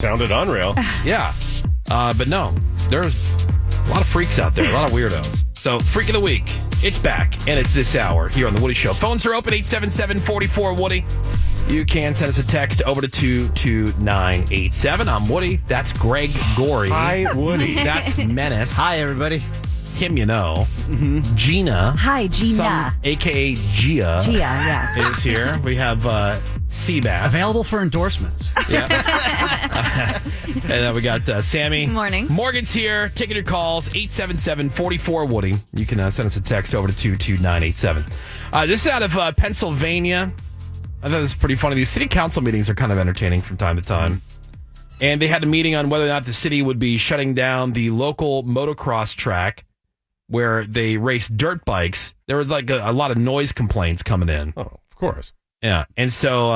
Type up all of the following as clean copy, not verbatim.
Sounded unreal. Yeah. But no, there's a lot of freaks out there, a lot of weirdos. So, Freak of the Week, it's back, and it's this hour here on The Woody Show. Phones are open, 877-44-WOODY. You can send us a text over to 22987. I'm Woody. That's Greg Gorey. Hi, Woody. That's Menace. Hi, everybody. Him, you know. Mm-hmm. Gina. Hi, Gina. A.K.A. Gia. Gia, yeah. Is here. We have Seabass. Available for endorsements. Yeah. And then we got Sammy. Good morning. Morgan's here. Taking your calls, 877-44-WOODY. You can send us a text over to 22987. This is out of Pennsylvania. I thought this was pretty funny. These city council meetings are kind of entertaining from time to time. And they had a meeting on whether or not the city would be shutting down the local motocross track where they race dirt bikes. There was like a lot of noise complaints coming in. Oh, of course. Yeah. And so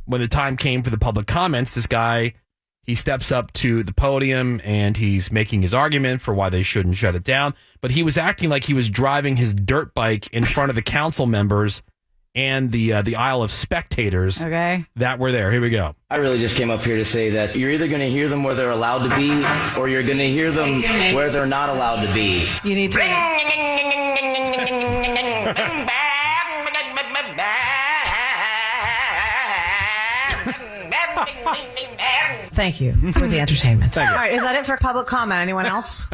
when the time came for the public comments, this guy, he steps up to the podium and he's making his argument for why they shouldn't shut it down. But he was acting like he was driving his dirt bike in front of the council members and the aisle of spectators that were there. Here we go. I really just came up here to say that you're either going to hear them where they're allowed to be, or you're going to hear them where they're not allowed to be. You need to... Thank you for the entertainment. All right, is that it for public comment? Anyone else?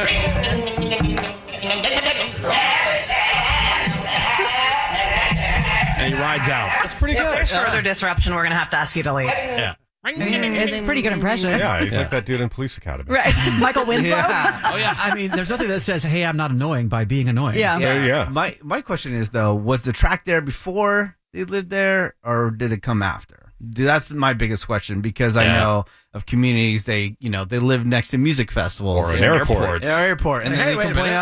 And he rides out. That's pretty good. If there's further disruption, we're going to have to ask you to leave. Yeah. It's a pretty good impression. Yeah, he's like that dude in Police Academy. Right. Michael Winslow? Yeah. Oh, yeah. I mean, there's nothing that says, hey, I'm not annoying by being annoying. Yeah. My question is, though, was the track there before they lived there, or did it come after? That's my biggest question, because I know of communities, they live next to music festivals. Or an airport. Airport. And then they complain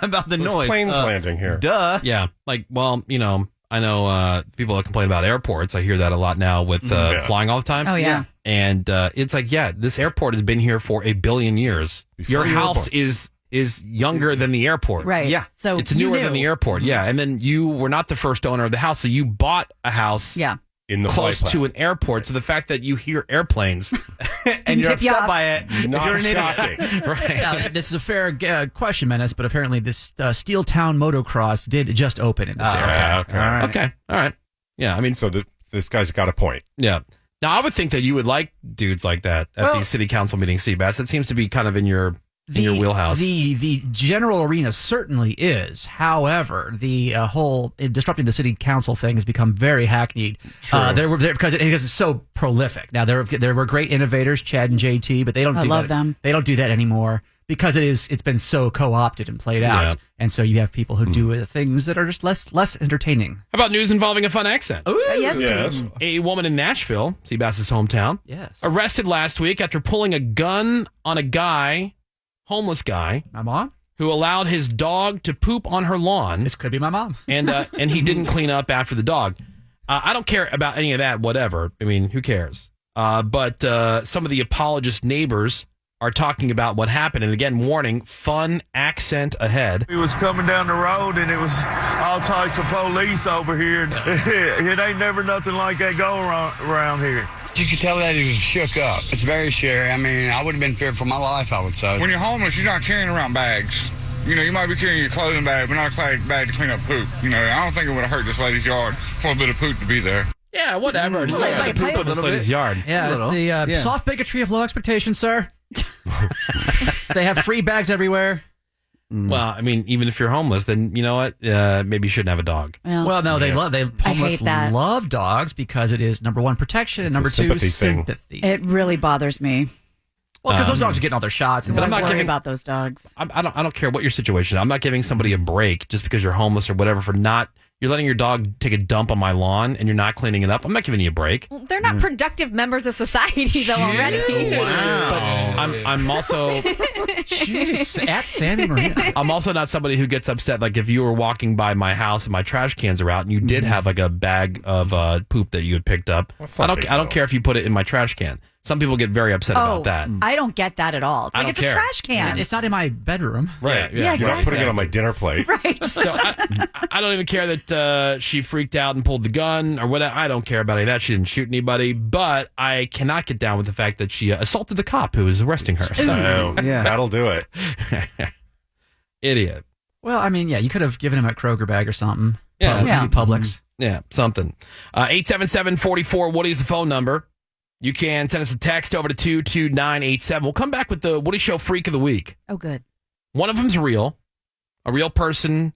about the noise. Planes landing here. Duh. Yeah. Like, well, I know people that complain about airports. I hear that a lot now with flying all the time. Oh, yeah. And it's like, this airport has been here for 1 billion years. Your house is younger than the airport. Right. Yeah. So it's newer than the airport. Yeah. And then you were not the first owner of the house, so you bought a house in the close to an airport. So the fact that you hear airplanes and you're upset by it, not shocking. Right. Now, this is a fair question, Menace, but apparently this Steel Town Motocross did just open in this area. Okay. All right. Yeah. I mean, So this guy's got a point. yeah. Now, I would think that you would like dudes like that at these city council meetings, Seabass. It seems to be kind of in your wheelhouse. The general arena certainly is. However, the whole disrupting the city council thing has become very hackneyed. Because it's so prolific. Now there were great innovators, Chad and JT, but they don't do that. They don't do that anymore because it's been so co-opted and played out. Yeah. And so you have people who do things that are just less entertaining. How about news involving a fun accent? Ooh, Yes. A woman in Nashville, Seabass's hometown, arrested last week after pulling a gun on a guy, homeless guy, My mom? who allowed his dog to poop on her lawn. This could be my mom. And he didn't clean up after the dog. I don't care about any of that, whatever. I mean, who cares? But some of the apologist neighbors are talking about what happened. And again, warning, fun accent ahead. We was coming down the road and it was all types of police over here. It ain't never nothing like that go around here. You could tell that he was shook up. It's very scary. I mean, I would have been feared for my life, I would say. When you're homeless, you're not carrying around bags. You might be carrying your clothing bag, but not a bag to clean up poop. I don't think it would have hurt this lady's yard for a bit of poop to be there. Yeah, whatever. Just like poop in this lady's yard. Yeah, it's the soft bigotry of low expectations, sir. They have free bags everywhere. Well, I mean, even if you're homeless, then you know what? Maybe you shouldn't have a dog. Well, no, homeless love dogs because it is number one protection and number two sympathy. It really bothers me. Well, because those dogs are getting all their shots. But I'm not worried about those dogs. I don't care what your situation is. I'm not giving somebody a break just because you're homeless or whatever for not. You're letting your dog take a dump on my lawn and you're not cleaning it up. I'm not giving you a break. Well, they're not productive members of society though already. Wow. But I'm also Jeez, at Sandy Marina. I'm also not somebody who gets upset. Like if you were walking by my house and my trash cans are out and you did have like a bag of poop that you had picked up, I don't care if you put it in my trash can. Some people get very upset about that. I don't get that at all. It's I like don't it's care. a trash can. It's not in my bedroom. Right. Yeah, exactly. You're not putting it on my dinner plate. Right. So I don't even care that she freaked out and pulled the gun or whatever. I don't care about any of that. She didn't shoot anybody, but I cannot get down with the fact that she assaulted the cop who was arresting her. So Yeah. That'll do it. Idiot. Well, I mean, yeah, you could have given him a Kroger bag or something. Yeah. Maybe Publix. Yeah, something. 877-44-WOODY is the phone number. You can send us a text over to 22987. We'll come back with the Woody Show Freak of the Week. Oh, good. One of them's real. A real person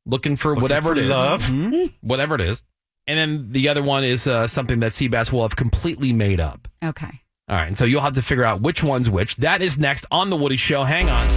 looking for whatever it is. Love. Whatever it is. And then the other one is something that Seabass will have completely made up. Okay. All right, and so you'll have to figure out which one's which. That is next on The Woody Show. Hang on.